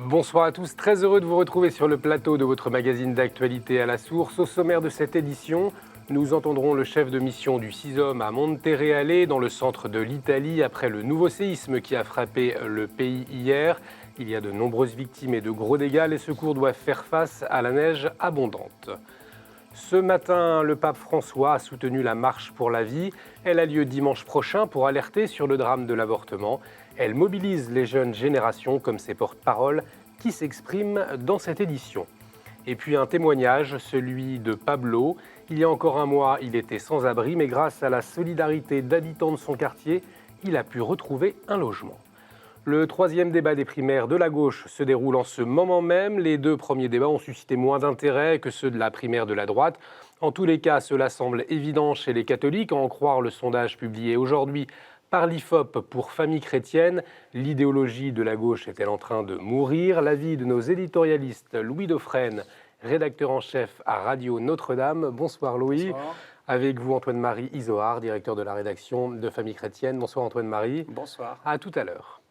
Bonsoir à tous, très heureux de vous retrouver sur le plateau de votre magazine d'actualité à la source. Au sommaire de cette édition, nous entendrons le chef de mission du CISOM à Montereale, dans le centre de l'Italie, après le nouveau séisme qui a frappé le pays hier. Il y a de nombreuses victimes et de gros dégâts. Les secours doivent faire face à la neige abondante. Ce matin, le pape François a soutenu la marche pour la vie. Elle a lieu dimanche prochain pour alerter sur le drame de l'avortement. Elle mobilise les jeunes générations comme ses porte-paroles qui s'expriment dans cette édition. Et puis un témoignage, celui de Pablo. Il y a encore un mois, il était sans abri, mais grâce à la solidarité d'habitants de son quartier, il a pu retrouver un logement. Le troisième débat des primaires de la gauche se déroule en ce moment même. Les deux premiers débats ont suscité moins d'intérêt que ceux de la primaire de la droite. En tous les cas, cela semble évident chez les catholiques, à en croire le sondage publié aujourd'hui par l'IFOP pour Famille chrétienne. L'idéologie de la gauche est-elle en train de mourir? L'avis de nos éditorialistes, Louis Dauphren, rédacteur en chef à Radio Notre-Dame. Bonsoir Louis. Bonsoir. Avec vous Antoine-Marie Izoard, directeur de la rédaction de Famille chrétienne. Bonsoir Antoine-Marie. Bonsoir. À tout à l'heure.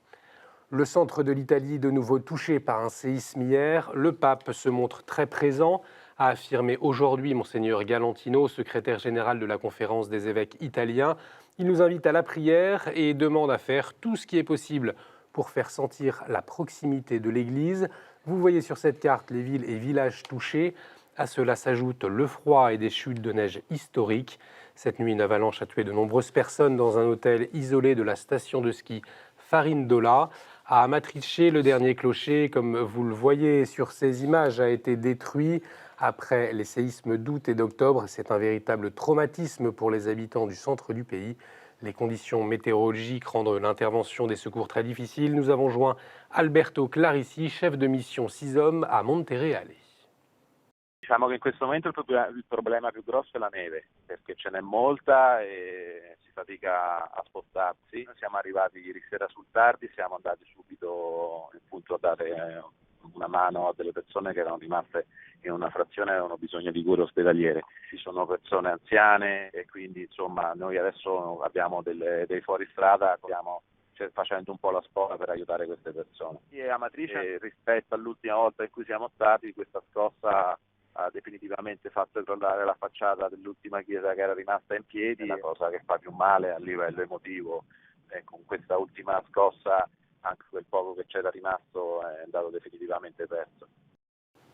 Le centre de l'Italie, de nouveau touché par un séisme hier. Le pape se montre très présent, a affirmé aujourd'hui Monseigneur Galantino, secrétaire général de la Conférence des évêques italiens. Il nous invite à la prière et demande à faire tout ce qui est possible pour faire sentir la proximité de l'Église. Vous voyez sur cette carte les villes et villages touchés. À cela s'ajoute le froid et des chutes de neige historiques. Cette nuit, une avalanche a tué de nombreuses personnes dans un hôtel isolé de la station de ski Farindola. À Amatrice, le dernier clocher, comme vous le voyez sur ces images, a été détruit après les séismes d'août et d'octobre. C'est un véritable traumatisme pour les habitants du centre du pays. Les conditions météorologiques rendent l'intervention des secours très difficile. Nous avons joint Alberto Clarissi, chef de mission CISOM à Montereale. Diciamo che in questo momento il problema più grosso è la neve, perché ce n'è molta e si fatica a spostarsi. Noi siamo arrivati ieri sera sul tardi, siamo andati subito appunto a dare una mano a delle persone che erano rimaste in una frazione e avevano bisogno di cure ospedaliere. Ci sono persone anziane e quindi insomma noi adesso abbiamo dei fuoristrada, stiamo facendo un po' la spola per aiutare queste persone. E Amatrice, rispetto all'ultima volta in cui siamo stati, questa scossa ha definitivamente fatto crollare la facciata dell'ultima chiesa che era rimasta in piedi, è la cosa che fa più male a livello emotivo. E con questa ultima scossa anche quel poco che c'era rimasto è andato definitivamente perso.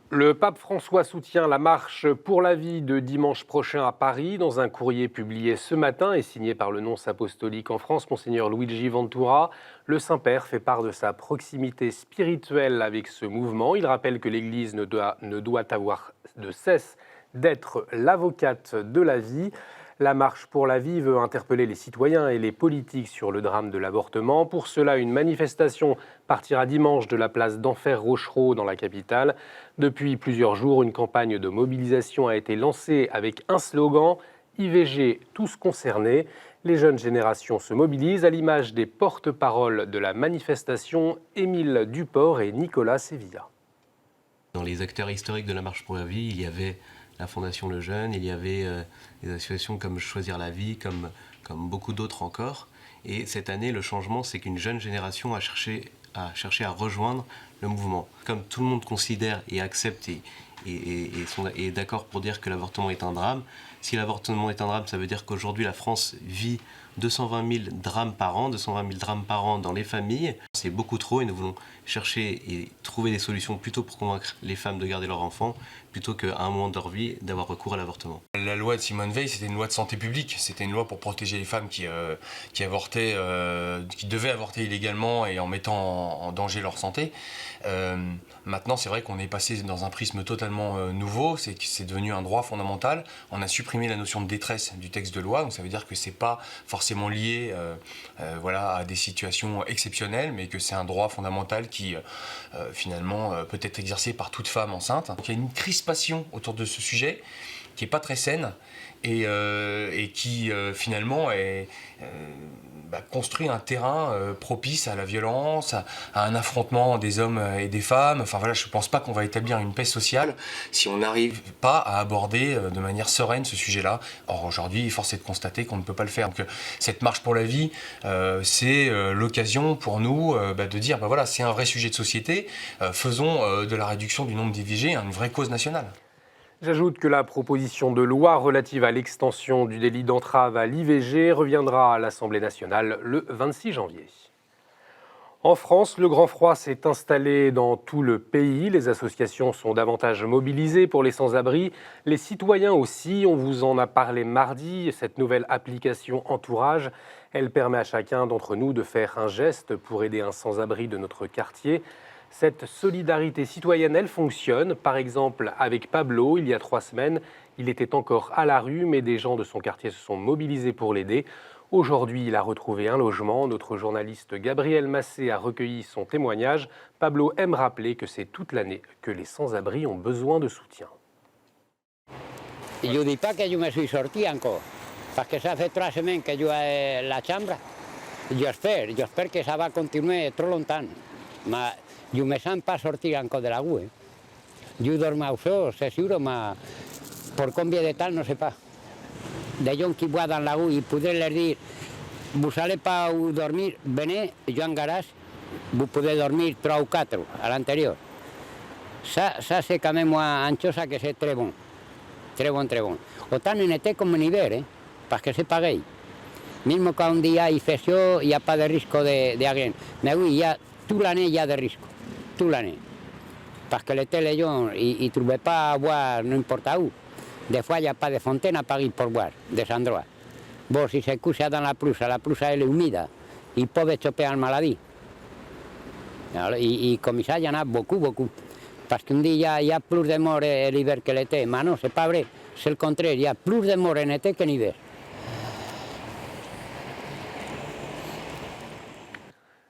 Le pape François soutient la marche pour la vie de dimanche prochain à Paris. Dans un courrier publié ce matin et signé par le nonce apostolique en France, Monseigneur Luigi Ventura, le Saint-Père fait part de sa proximité spirituelle avec ce mouvement. Il rappelle que l'Église ne doit avoir de cesse d'être l'avocate de la vie. La marche pour la vie veut interpeller les citoyens et les politiques sur le drame de l'avortement. Pour cela, une manifestation partira dimanche de la place d'Enfer-Rochereau dans la capitale. Depuis plusieurs jours, une campagne de mobilisation a été lancée avec un slogan « IVG, tous concernés ». Les jeunes générations se mobilisent à l'image des porte-paroles de la manifestation, Émile Duport et Nicolas Sevilla. Dans les acteurs historiques de la marche pour la vie, il y avait la Fondation Le Jeune, il y avait des associations comme Choisir la vie, comme beaucoup d'autres encore. Et cette année, le changement, c'est qu'une jeune génération a cherché à rejoindre le mouvement. Comme tout le monde considère et accepte et est d'accord pour dire que l'avortement est un drame, si l'avortement est un drame, ça veut dire qu'aujourd'hui la France vit 220 000 drames par an, 220 000 drames par an dans les familles. C'est beaucoup trop et nous voulons chercher et trouver des solutions plutôt pour convaincre les femmes de garder leurs enfants, plutôt qu'à un moment de leur vie d'avoir recours à l'avortement. La loi de Simone Veil, c'était une loi de santé publique, c'était une loi pour protéger les femmes qui avortaient, qui devaient avorter illégalement et en mettant en danger leur santé. Maintenant, c'est vrai qu'on est passé dans un prisme totalement nouveau, c'est devenu un droit fondamental. On a supprimé la notion de détresse du texte de loi, donc ça veut dire que c'est pas forcément lié à des situations exceptionnelles, mais que c'est un droit fondamental qui finalement peut être exercé par toute femme enceinte. Donc, il y a une crispation autour de ce sujet qui n'est pas très saine et qui finalement construit un terrain propice à la violence, à un affrontement des hommes et des femmes. Enfin voilà, je ne pense pas qu'on va établir une paix sociale si on n'arrive pas à aborder de manière sereine ce sujet-là. Or aujourd'hui, force est de constater qu'on ne peut pas le faire. Donc cette marche pour la vie, c'est l'occasion pour nous de dire, voilà, c'est un vrai sujet de société, faisons de la réduction du nombre d'IVG une vraie cause nationale. J'ajoute que la proposition de loi relative à l'extension du délit d'entrave à l'IVG reviendra à l'Assemblée nationale le 26 janvier. En France, le grand froid s'est installé dans tout le pays. Les associations sont davantage mobilisées pour les sans-abri. Les citoyens aussi, on vous en a parlé mardi. Cette nouvelle application Entourage, elle permet à chacun d'entre nous de faire un geste pour aider un sans-abri de notre quartier. Cette solidarité citoyenne, elle fonctionne. Par exemple, avec Pablo, il y a 3 semaines, il était encore à la rue, mais des gens de son quartier se sont mobilisés pour l'aider. Aujourd'hui, il a retrouvé un logement. Notre journaliste Gabriel Massé a recueilli son témoignage. Pablo aime rappeler que c'est toute l'année que les sans-abri ont besoin de soutien. Je ne dis pas que je me suis sorti encore, parce que ça fait 3 semaines que je suis la chambre. J'espère que ça va continuer trop longtemps. Mais je ne me sens pas sortir encore de la rue. Je dormo au sol, c'est sûr, mais pour combien de temps, je ne sais pas. Des gens qui boivent dans la rue, ils pourraient leur dire, vous n'allez pas où dormir, venez, je en garage, vous pouvez dormir 3 ou 4 à l'intérieur. Ça c'est quand même une chose que c'est très bon. Très bon, très bon. Autant en été comme en hiver, parce que c'est pareil. Même quand on dit il fait chaud, il n'y a pas de risque d'agression. Mais oui, toute l'année, il y a des risques. Toute l'année. Parce que l'été, les gens, ils ne trouvaient pas à boire n'importe où. Des fois, il n'y a pas de fontaine à Paris pour boire, des endroits. Bon, si se couche dans la pelouse elle est humide, ils peuvent choper une maladie. Alors, et comme ça, il y en a beaucoup, beaucoup. Parce qu'on dit il y a plus de morts l'hiver que l'été. Mais non, ce n'est pas vrai. C'est le contraire, il y a plus de morts en été qu'en hiver.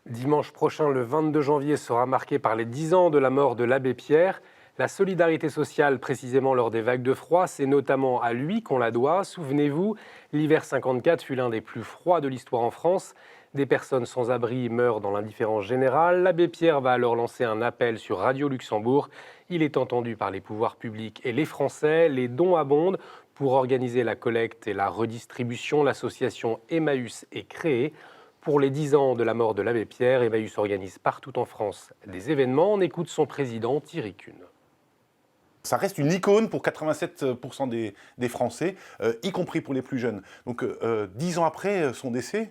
Dimanche prochain, le 22 janvier, sera marqué par les 10 ans de la mort de l'abbé Pierre. La solidarité sociale, précisément lors des vagues de froid, c'est notamment à lui qu'on la doit. Souvenez-vous, l'hiver 54 fut l'un des plus froids de l'histoire en France. Des personnes sans abri meurent dans l'indifférence générale. L'abbé Pierre va alors lancer un appel sur Radio Luxembourg. Il est entendu par les pouvoirs publics et les Français. Les dons abondent. Pour organiser la collecte et la redistribution, l'association Emmaüs est créée. Pour les 10 ans de la mort de l'abbé Pierre, Emmaüs organise partout en France des événements. On écoute son président, Thierry Kuhn. Ça reste une icône pour 87% des Français, y compris pour les plus jeunes. Donc 10 ans après son décès,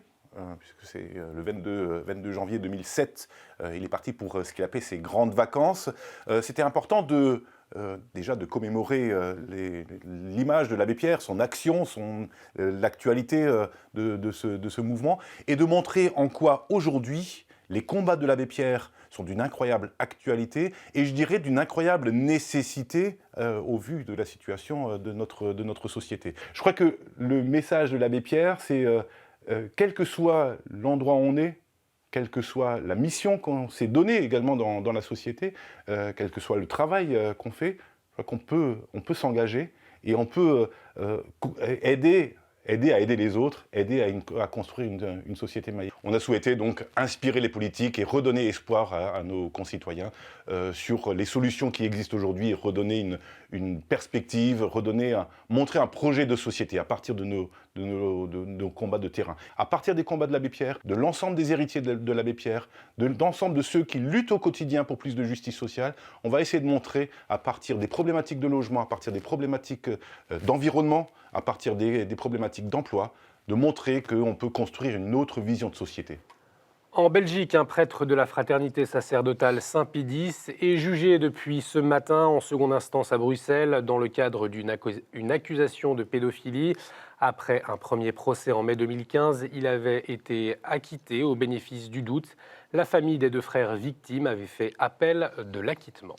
puisque c'est le 22 janvier 2007, il est parti pour ce qu'il appelait ses grandes vacances. C'était important déjà de commémorer l'image de l'abbé Pierre, son action, l'actualité de ce mouvement, et de montrer en quoi aujourd'hui les combats de l'abbé Pierre sont d'une incroyable actualité et je dirais d'une incroyable nécessité au vu de la situation de notre société. Je crois que le message de l'abbé Pierre, c'est quel que soit l'endroit où on est, quelle que soit la mission qu'on s'est donnée également dans la société, quel que soit le travail qu'on fait, je crois qu'on peut s'engager et on peut aider à aider les autres, aider à construire une société meilleure. On a souhaité donc inspirer les politiques et redonner espoir à nos concitoyens sur les solutions qui existent aujourd'hui, redonner une perspective, montrer un projet de société à partir de nos combats de terrain. À partir des combats de l'abbé Pierre, de l'ensemble des héritiers de l'abbé Pierre, de l'ensemble de ceux qui luttent au quotidien pour plus de justice sociale, on va essayer de montrer à partir des problématiques de logement, à partir des problématiques d'environnement, à partir des problématiques d'emploi, de montrer qu'on peut construire une autre vision de société. En Belgique, un prêtre de la fraternité sacerdotale Saint-Pédis est jugé depuis ce matin en seconde instance à Bruxelles dans le cadre d'une accusation de pédophilie. Après un premier procès en mai 2015, il avait été acquitté au bénéfice du doute. La famille des 2 frères victimes avait fait appel de l'acquittement.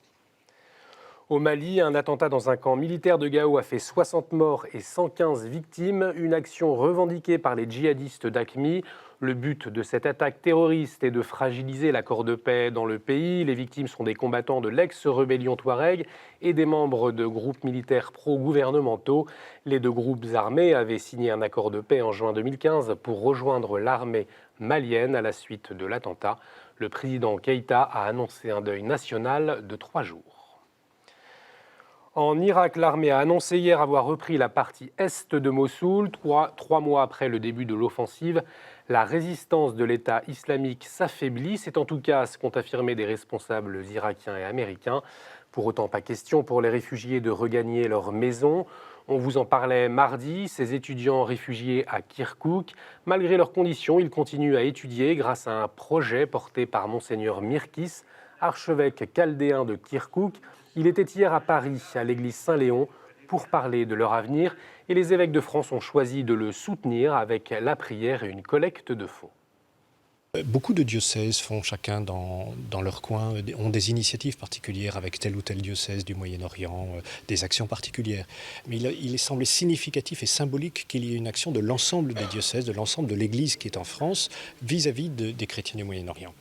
Au Mali, un attentat dans un camp militaire de Gao a fait 60 morts et 115 victimes, une action revendiquée par les djihadistes d'AQMI. Le but de cette attaque terroriste est de fragiliser l'accord de paix dans le pays. Les victimes sont des combattants de l'ex-rébellion Touareg et des membres de groupes militaires pro-gouvernementaux. Les deux groupes armés avaient signé un accord de paix en juin 2015 pour rejoindre l'armée malienne à la suite de l'attentat. Le président Keïta a annoncé un deuil national de 3 jours. En Irak, l'armée a annoncé hier avoir repris la partie est de Mossoul. Trois mois après le début de l'offensive, la résistance de l'État islamique s'affaiblit. C'est en tout cas ce qu'ont affirmé des responsables irakiens et américains. Pour autant, pas question pour les réfugiés de regagner leur maison. On vous en parlait mardi, ces étudiants réfugiés à Kirkouk. Malgré leurs conditions, ils continuent à étudier grâce à un projet porté par Monseigneur Mirkis, archevêque chaldéen de Kirkouk. Il était hier à Paris, à l'église Saint-Léon, pour parler de leur avenir. Et les évêques de France ont choisi de le soutenir avec la prière et une collecte de fonds. Beaucoup de diocèses font chacun dans leur coin, ont des initiatives particulières avec tel ou tel diocèse du Moyen-Orient, des actions particulières. Mais il semblait significatif et symbolique qu'il y ait une action de l'ensemble des diocèses, de l'ensemble de l'Église qui est en France vis-à-vis des chrétiens du Moyen-Orient.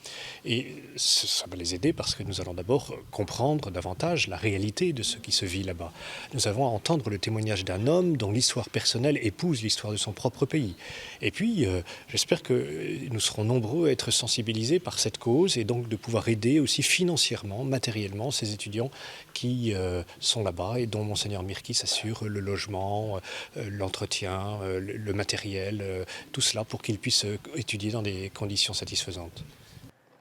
Et ça va les aider parce que nous allons d'abord comprendre davantage la réalité de ce qui se vit là-bas. Nous avons à entendre le témoignage d'un homme dont l'histoire personnelle épouse l'histoire de son propre pays. Et puis, j'espère que nous serons nombreux à être sensibilisés par cette cause et donc de pouvoir aider aussi financièrement, matériellement ces étudiants qui sont là-bas et dont Monseigneur Mirkis assure le logement, l'entretien, le matériel, tout cela pour qu'ils puissent étudier dans des conditions satisfaisantes.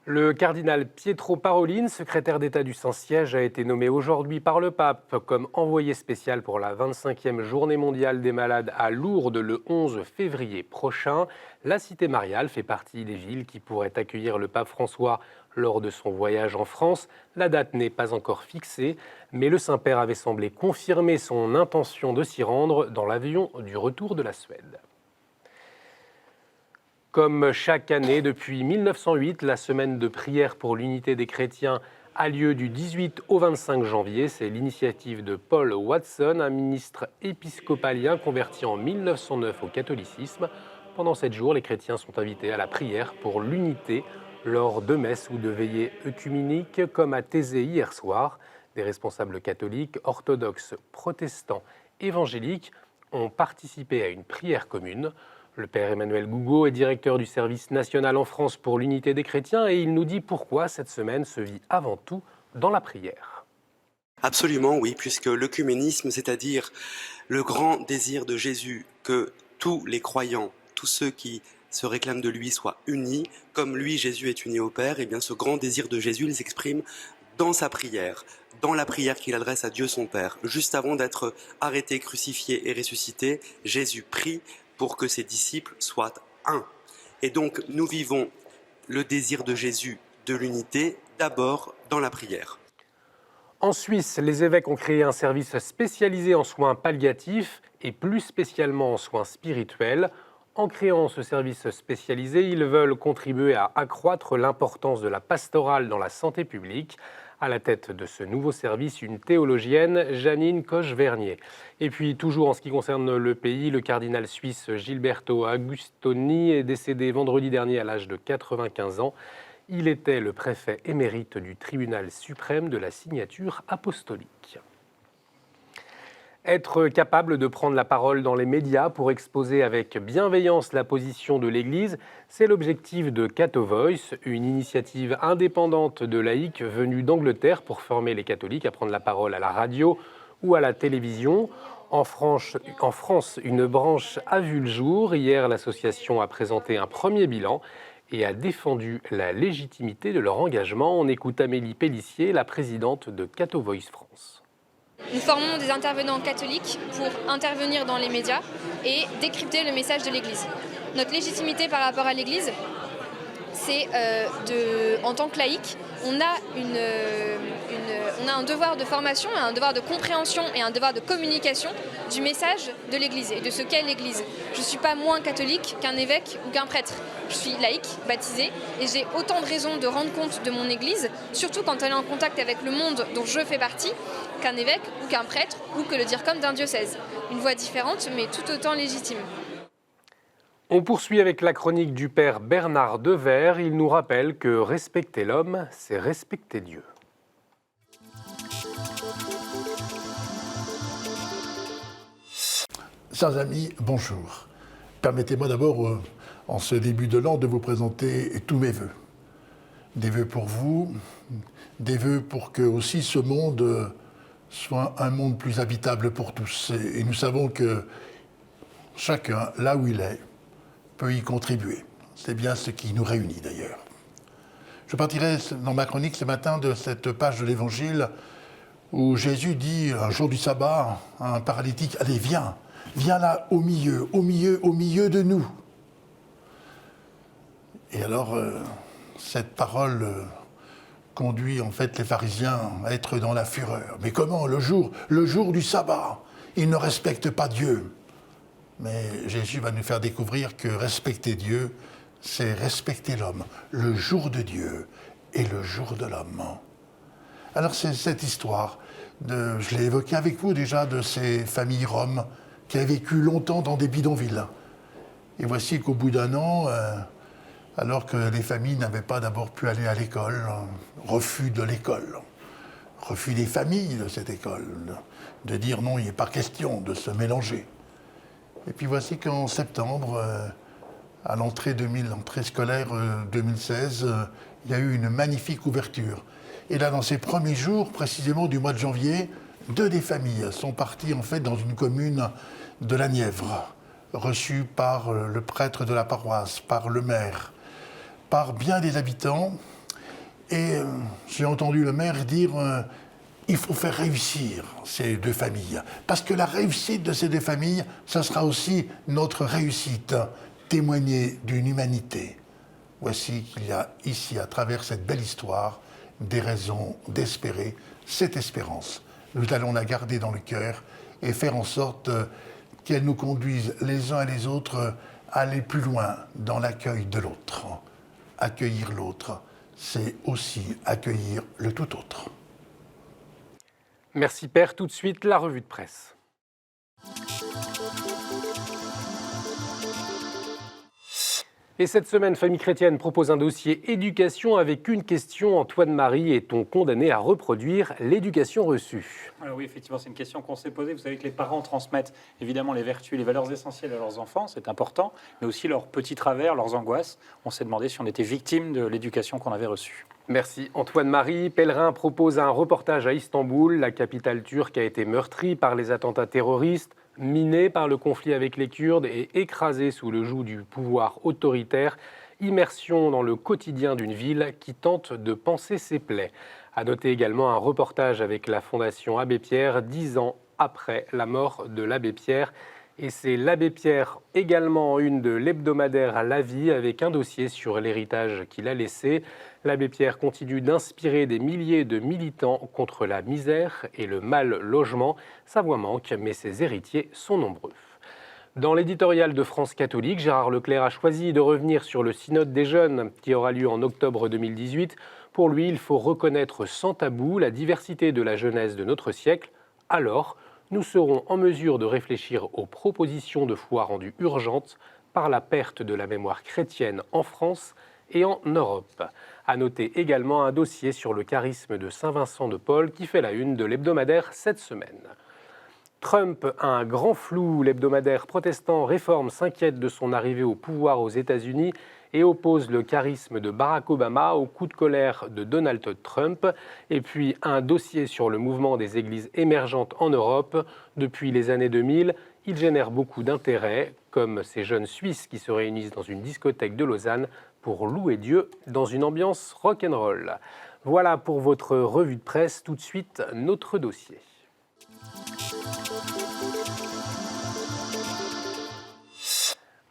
Le cardinal Pietro Parolin, secrétaire d'État du Saint-Siège, a été nommé aujourd'hui par le pape comme envoyé spécial pour la 25e journée mondiale des malades à Lourdes le 11 février prochain. La cité mariale fait partie des villes qui pourraient accueillir le pape François lors de son voyage en France. La date n'est pas encore fixée, mais le Saint-Père avait semblé confirmer son intention de s'y rendre dans l'avion du retour de la Suède. Comme chaque année, depuis 1908, la semaine de prière pour l'unité des chrétiens a lieu du 18 au 25 janvier. C'est l'initiative de Paul Watson, un ministre épiscopalien converti en 1909 au catholicisme. Pendant 7 jours, les chrétiens sont invités à la prière pour l'unité lors de messes ou de veillées œcuméniques, comme à Thésée hier soir. Des responsables catholiques, orthodoxes, protestants, évangéliques ont participé à une prière commune. Le père Emmanuel Gougaud est directeur du service national en France pour l'unité des chrétiens et il nous dit pourquoi cette semaine se vit avant tout dans la prière. Absolument, oui, puisque l'œcuménisme, c'est-à-dire le grand désir de Jésus que tous les croyants, tous ceux qui se réclament de lui soient unis, comme lui, Jésus, est uni au Père, et bien ce grand désir de Jésus, il s'exprime dans sa prière, dans la prière qu'il adresse à Dieu son Père. Juste avant d'être arrêté, crucifié et ressuscité, Jésus prie pour que ses disciples soient un. Et donc, nous vivons le désir de Jésus de l'unité, d'abord dans la prière. En Suisse, les évêques ont créé un service spécialisé en soins palliatifs et plus spécialement en soins spirituels. En créant ce service spécialisé, ils veulent contribuer à accroître l'importance de la pastorale dans la santé publique. À la tête de ce nouveau service, une théologienne, Janine Koch-Vernier. Et puis, toujours en ce qui concerne le pays, le cardinal suisse Gilberto Agustoni est décédé vendredi dernier à l'âge de 95 ans. Il était le préfet émérite du tribunal suprême de la signature apostolique. Être capable de prendre la parole dans les médias pour exposer avec bienveillance la position de l'Église, c'est l'objectif de Cato Voice, une initiative indépendante de laïcs venue d'Angleterre pour former les catholiques à prendre la parole à la radio ou à la télévision. En France, une branche a vu le jour. Hier, l'association a présenté un premier bilan et a défendu la légitimité de leur engagement. On écoute Amélie Pellissier, la présidente de Cato Voice France. Nous formons des intervenants catholiques pour intervenir dans les médias et décrypter le message de l'Église. Notre légitimité par rapport à l'Église, c'est en tant que laïc, on a un devoir de formation, un devoir de compréhension et un devoir de communication du message de l'Église et de ce qu'est l'Église. Je ne suis pas moins catholique qu'un évêque ou qu'un prêtre. Je suis laïque, baptisée, et j'ai autant de raisons de rendre compte de mon Église, surtout quand elle est en contact avec le monde dont je fais partie, qu'un évêque ou qu'un prêtre ou que le diacre d'un diocèse. Une voix différente mais tout autant légitime. On poursuit avec la chronique du père Bernard Devers. Il nous rappelle que respecter l'homme, c'est respecter Dieu. Chers amis, bonjour. Permettez-moi d'abord, en ce début de l'an, de vous présenter tous mes vœux. Des vœux pour vous, des vœux pour que aussi ce monde soit un monde plus habitable pour tous. Et nous savons que chacun, là où il est, peut y contribuer. C'est bien ce qui nous réunit d'ailleurs. Je partirai dans ma chronique ce matin de cette page de l'Évangile où Jésus dit, un jour du sabbat, à un paralytique, « Allez, viens là au milieu de nous. » Et alors, cette parole conduit en fait les pharisiens à être dans la fureur. Mais comment, le jour du sabbat, ils ne respectent pas Dieu. Mais Jésus va nous faire découvrir que respecter Dieu, c'est respecter l'homme, le jour de Dieu et le jour de l'homme. Alors c'est cette histoire, je l'ai évoqué avec vous déjà, de ces familles roms qui avaient vécu longtemps dans des bidonvilles. Et voici qu'au bout d'un an, alors que les familles n'avaient pas d'abord pu aller à l'école, refus de l'école, refus des familles de cette école, de dire non, il n'est pas question de se mélanger. Et puis voici qu'en septembre, à l'entrée scolaire 2016, il y a eu une magnifique ouverture. Et là, dans ces premiers jours, précisément du mois de janvier, 2 des familles sont parties en fait dans une commune de la Nièvre, reçues par le prêtre de la paroisse, par le maire, par bien des habitants. Et j'ai entendu le maire dire il faut faire réussir ces 2 familles. Parce que la réussite de ces 2 familles, ça sera aussi notre réussite, témoigner d'une humanité. Voici qu'il y a ici, à travers cette belle histoire, des raisons d'espérer cette espérance. Nous allons la garder dans le cœur et faire en sorte qu'elle nous conduise les uns et les autres à aller plus loin dans l'accueil de l'autre. Accueillir l'autre, c'est aussi accueillir le tout autre. Merci Père. Tout de suite, la revue de presse. Et cette semaine, Famille Chrétienne propose un dossier éducation avec une question. Antoine-Marie, est-on condamné à reproduire l'éducation reçue? Alors oui, effectivement, c'est une question qu'on s'est posée. Vous savez que les parents transmettent évidemment les vertus et les valeurs essentielles à leurs enfants, c'est important, mais aussi leurs petits travers, leurs angoisses. On s'est demandé si on était victime de l'éducation qu'on avait reçue. Merci Antoine-Marie. Pèlerin propose un reportage à Istanbul. La capitale turque a été meurtrie par les attentats terroristes, minée par le conflit avec les Kurdes et écrasée sous le joug du pouvoir autoritaire. Immersion dans le quotidien d'une ville qui tente de panser ses plaies. À noter également un reportage avec la Fondation Abbé Pierre, 10 ans après la mort de l'abbé Pierre. Et c'est l'abbé Pierre également une de l'hebdomadaire La Vie avec un dossier sur l'héritage qu'il a laissé. L'abbé Pierre continue d'inspirer des milliers de militants contre la misère et le mal logement. Sa voix manque, mais ses héritiers sont nombreux. Dans l'éditorial de France Catholique, Gérard Leclerc a choisi de revenir sur le synode des jeunes qui aura lieu en octobre 2018. Pour lui, il faut reconnaître sans tabou la diversité de la jeunesse de notre siècle. Alors, nous serons en mesure de réfléchir aux propositions de foi rendues urgentes par la perte de la mémoire chrétienne en France et en Europe. À noter également un dossier sur le charisme de Saint-Vincent de Paul qui fait la une de l'hebdomadaire cette semaine. Trump a un grand flou. L'hebdomadaire protestant Réforme s'inquiète de son arrivée au pouvoir aux États-Unis et oppose le charisme de Barack Obama au coup de colère de Donald Trump. Et puis un dossier sur le mouvement des églises émergentes en Europe. Depuis les années 2000, il génère beaucoup d'intérêt, comme ces jeunes Suisses qui se réunissent dans une discothèque de Lausanne pour louer Dieu dans une ambiance rock'n'roll. Voilà pour votre revue de presse. Tout de suite, notre dossier.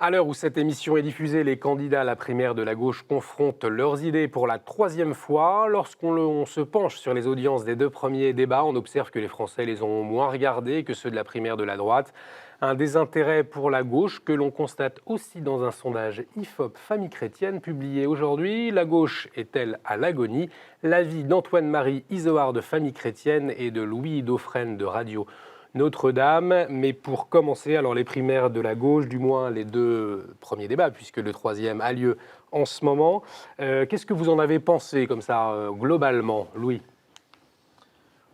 À l'heure où cette émission est diffusée, les candidats à la primaire de la gauche confrontent leurs idées pour la 3e fois. Lorsqu'on se penche sur les audiences des 2 premiers débats, on observe que les Français les ont moins regardés que ceux de la primaire de la droite. Un désintérêt pour la gauche que l'on constate aussi dans un sondage IFOP Famille Chrétienne publié aujourd'hui. La gauche est-elle à l'agonie? L'avis d'Antoine-Marie Izoard de Famille Chrétienne et de Louis Dauphren de Radio Notre-Dame. Mais pour commencer, alors les primaires de la gauche, du moins les 2 premiers débats, puisque le 3e a lieu en ce moment. Qu'est-ce que vous en avez pensé comme ça, globalement, Louis?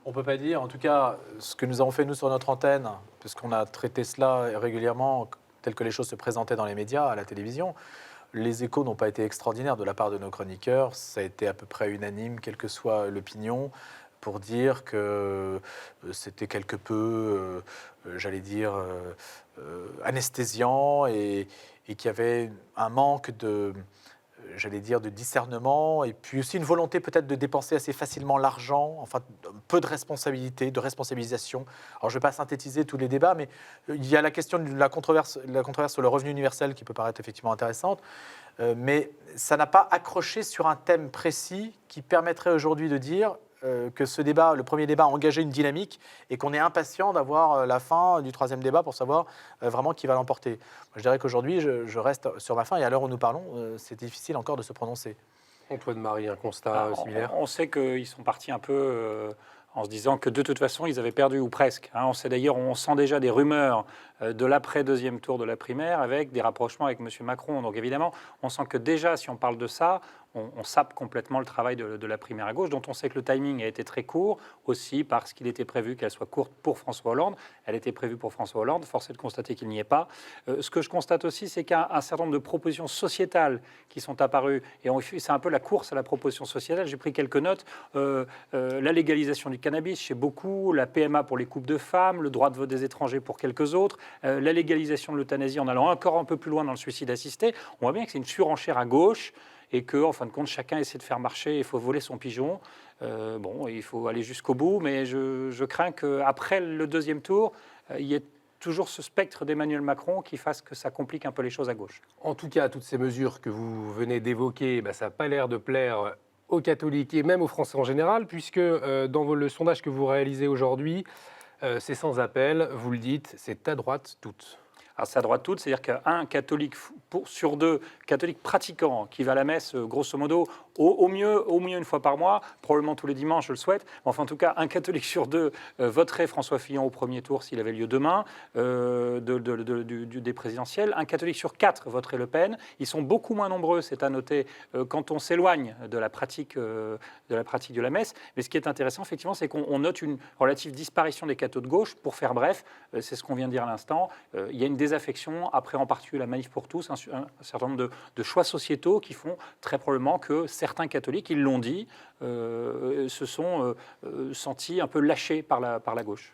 On ne peut pas dire. En tout cas, ce que nous avons fait, nous, sur notre antenne, puisqu'on a traité cela régulièrement, tel que les choses se présentaient dans les médias, à la télévision, les échos n'ont pas été extraordinaires de la part de nos chroniqueurs. Ça a été à peu près unanime, quelle que soit l'opinion, pour dire que c'était quelque peu, j'allais dire, anesthésiant et qu'il y avait un manque de... j'allais dire, de discernement, et puis aussi une volonté peut-être de dépenser assez facilement l'argent, enfin, peu de responsabilité, de responsabilisation. Alors, je ne vais pas synthétiser tous les débats, mais il y a la question de la controverse sur le revenu universel qui peut paraître effectivement intéressante, mais ça n'a pas accroché sur un thème précis qui permettrait aujourd'hui de dire que ce débat, le premier débat, a engagé une dynamique et qu'on est impatient d'avoir la fin du 3e débat pour savoir vraiment qui va l'emporter. Moi, je dirais qu'aujourd'hui, je reste sur ma fin et à l'heure où nous parlons, c'est difficile encore de se prononcer. Antoine-Marie, un constat similaire? On sait qu'ils sont partis un peu en se disant que de toute façon, ils avaient perdu ou presque. On sait d'ailleurs, on sent déjà des rumeurs de l'après-2e tour de la primaire avec des rapprochements avec M. Macron. Donc évidemment, on sent que déjà, si on parle de ça, on sape complètement le travail de la primaire à gauche, dont on sait que le timing a été très court, aussi parce qu'il était prévu qu'elle soit courte pour François Hollande. Elle était prévue pour François Hollande, force est de constater qu'il n'y est pas. Ce que je constate aussi, c'est qu'il y a un certain nombre de propositions sociétales qui sont apparues, et c'est un peu la course à la proposition sociétale. J'ai pris quelques notes. La légalisation du cannabis chez beaucoup, la PMA pour les couples de femmes, le droit de vote des étrangers pour quelques autres, la légalisation de l'euthanasie en allant encore un peu plus loin dans le suicide assisté. On voit bien que c'est une surenchère à gauche, et qu'en fin de compte, chacun essaie de faire marcher, il faut voler son pigeon. Il faut aller jusqu'au bout, mais je crains qu'après le 2e tour, il y ait toujours ce spectre d'Emmanuel Macron qui fasse que ça complique un peu les choses à gauche. En tout cas, toutes ces mesures que vous venez d'évoquer, ça n'a pas l'air de plaire aux catholiques et même aux Français en général, puisque dans le sondage que vous réalisez aujourd'hui, c'est sans appel, vous le dites, c'est à droite toutes. Alors, c'est à droite toute, c'est-à-dire qu'un catholique sur 2 catholiques pratiquants qui va à la messe, grosso modo, au mieux une fois par mois, probablement tous les dimanches, je le souhaite. Enfin, en tout cas, un catholique sur 2 voterait François Fillon au premier tour s'il avait lieu demain des présidentielles. Un catholique sur 4 voterait Le Pen. Ils sont beaucoup moins nombreux, c'est à noter, quand on s'éloigne de la pratique de la messe. Mais ce qui est intéressant, effectivement, c'est qu'on note une relative disparition des cathos de gauche. Pour faire bref, c'est ce qu'on vient de dire à l'instant. Il y a une désaffection, après en particulier la Manif pour tous, un certain nombre de choix sociétaux qui font très probablement que certains catholiques, ils l'ont dit, se sont sentis un peu lâchés par la gauche.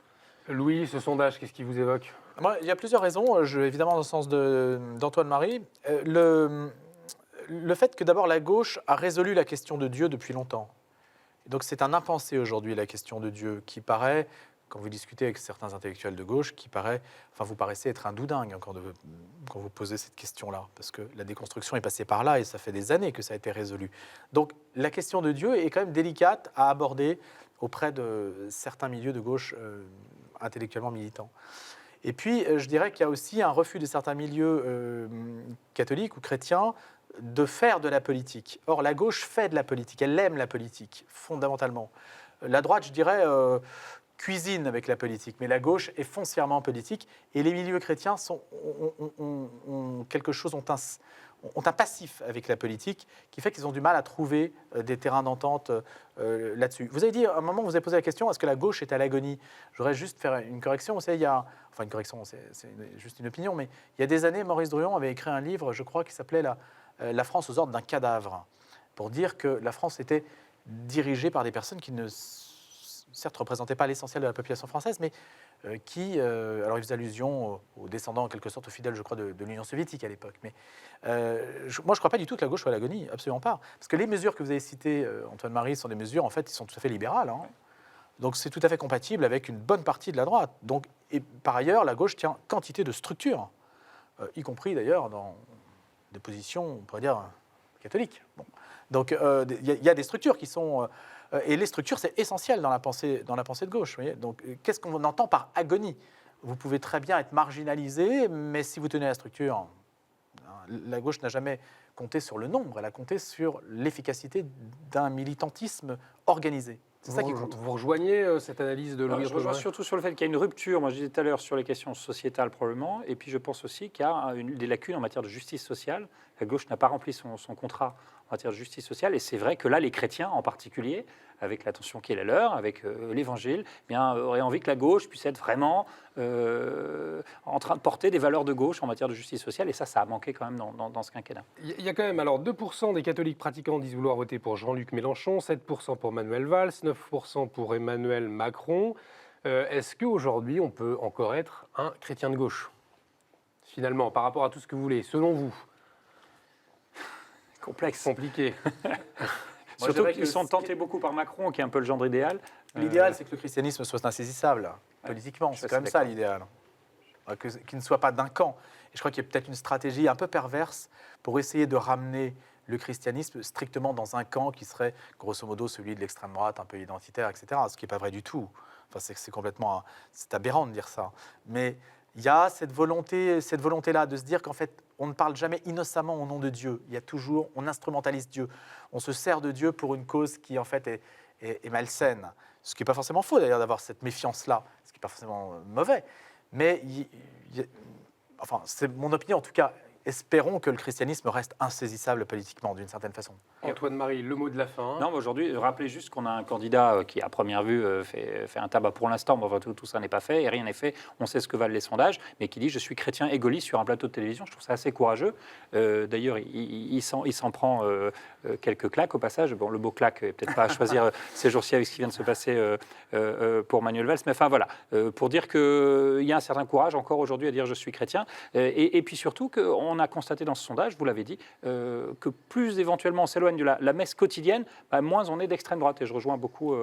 Louis, ce sondage, qu'est-ce qui vous évoque? Moi, il y a plusieurs raisons, évidemment dans le sens d'Antoine-Marie. Le fait que d'abord la gauche a résolu la question de Dieu depuis longtemps. Donc c'est un impensé aujourd'hui, la question de Dieu, qui paraît, quand vous discutez avec certains intellectuels de gauche, vous paraissez être un doudingue quand vous posez cette question-là, parce que la déconstruction est passée par là et ça fait des années que ça a été résolu. Donc la question de Dieu est quand même délicate à aborder auprès de certains milieux de gauche intellectuellement militants. Et puis je dirais qu'il y a aussi un refus de certains milieux catholiques ou chrétiens de faire de la politique. Or la gauche fait de la politique, elle aime la politique fondamentalement. La droite, je dirais, cuisine avec la politique, mais la gauche est foncièrement politique et les milieux chrétiens ont quelque chose, ont un passif avec la politique qui fait qu'ils ont du mal à trouver des terrains d'entente là-dessus. Vous avez dit, à un moment, vous avez posé la question, est-ce que la gauche est à l'agonie? J'aurais juste faire une correction. Vous savez, une correction, c'est juste une opinion, mais il y a des années, Maurice Druon avait écrit un livre, je crois, qui s'appelait La France aux ordres d'un cadavre, pour dire que la France était dirigée par des personnes qui ne certes, ne représentaient pas l'essentiel de la population française, mais qui, alors ils faisaient allusion aux descendants, en quelque sorte, aux fidèles, je crois, de l'Union soviétique à l'époque. Mais moi, je ne crois pas du tout que la gauche soit à l'agonie, absolument pas. Parce que les mesures que vous avez citées, Antoine-Marie, sont des mesures, en fait, qui sont tout à fait libérales. Hein. Donc c'est tout à fait compatible avec une bonne partie de la droite. Donc, et par ailleurs, la gauche tient quantité de structures, y compris d'ailleurs dans des positions, on pourrait dire, catholiques. Bon. Donc il y a des structures qui sont... et les structures, c'est essentiel dans la pensée de gauche. Vous voyez. Donc qu'est-ce qu'on entend par agonie? vous pouvez très bien être marginalisé, mais si vous tenez la structure, la gauche n'a jamais compté sur le nombre, elle a compté sur l'efficacité d'un militantisme organisé. C'est ça qui compte. Vous rejoignez cette analyse de Louis? Je rejoins surtout sur le fait qu'il y a une rupture, moi je disais tout à l'heure, sur les questions sociétales probablement, et puis je pense aussi qu'il y a des lacunes en matière de justice sociale. La gauche n'a pas rempli son contrat en matière de justice sociale, et c'est vrai que là, les chrétiens en particulier, avec l'attention qui est la leur, avec l'Évangile, auraient envie que la gauche puisse être vraiment en train de porter des valeurs de gauche en matière de justice sociale, et ça a manqué quand même dans ce quinquennat. Il y a quand même, alors 2% des catholiques pratiquants disent vouloir voter pour Jean-Luc Mélenchon, 7% pour Manuel Valls, 9% pour Emmanuel Macron. Est-ce qu'aujourd'hui, on peut encore être un chrétien de gauche, finalement, par rapport à tout ce que vous voulez, selon vous? Complexe. Compliqué. Surtout qu'ils sont tentés beaucoup par Macron, qui est un peu le genre idéal. L'idéal, c'est que le christianisme soit insaisissable, politiquement. C'est quand même ça l'idéal. Qu'il ne soit pas d'un camp. Et je crois qu'il y a peut-être une stratégie un peu perverse pour essayer de ramener le christianisme strictement dans un camp qui serait, grosso modo, celui de l'extrême droite, un peu identitaire, etc. Ce qui n'est pas vrai du tout. Enfin, c'est aberrant de dire ça. Mais il y a cette volonté-là de se dire qu'en fait, on ne parle jamais innocemment au nom de Dieu. Il y a toujours, on instrumentalise Dieu. On se sert de Dieu pour une cause qui, en fait, est malsaine. Ce qui n'est pas forcément faux, d'ailleurs, d'avoir cette méfiance-là. Ce qui n'est pas forcément mauvais. Mais, enfin, c'est mon opinion, en tout cas. Espérons que le christianisme reste insaisissable politiquement, d'une certaine façon. Antoine-Marie, le mot de la fin. Non, aujourd'hui, rappelez juste qu'on a un candidat qui, à première vue, fait un tabac pour l'instant, mais enfin, tout ça n'est pas fait et rien n'est fait. On sait ce que valent les sondages, mais qui dit « je suis chrétien et gaulliste » sur un plateau de télévision. Je trouve ça assez courageux. D'ailleurs, il s'en prend quelques claques au passage. Bon, le mot claque n'est peut-être pas à choisir ces jours-ci avec ce qui vient de se passer pour Manuel Valls, mais enfin voilà, pour dire qu'il y a un certain courage encore aujourd'hui à dire « je suis chrétien ». Et puis surtout qu'on a constaté dans ce sondage, vous l'avez dit, que plus éventuellement on s'éloigne de la messe quotidienne, moins on est d'extrême droite. Et je rejoins beaucoup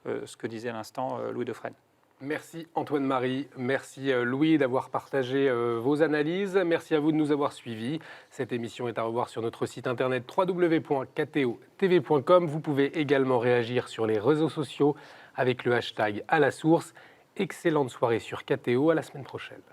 ce que disait à l'instant Louis Defresne. Merci Antoine-Marie, merci Louis d'avoir partagé vos analyses, merci à vous de nous avoir suivis. Cette émission est à revoir sur notre site internet www.ktotv.com. Vous pouvez également réagir sur les réseaux sociaux avec le hashtag à la source. Excellente soirée sur KTO, à la semaine prochaine.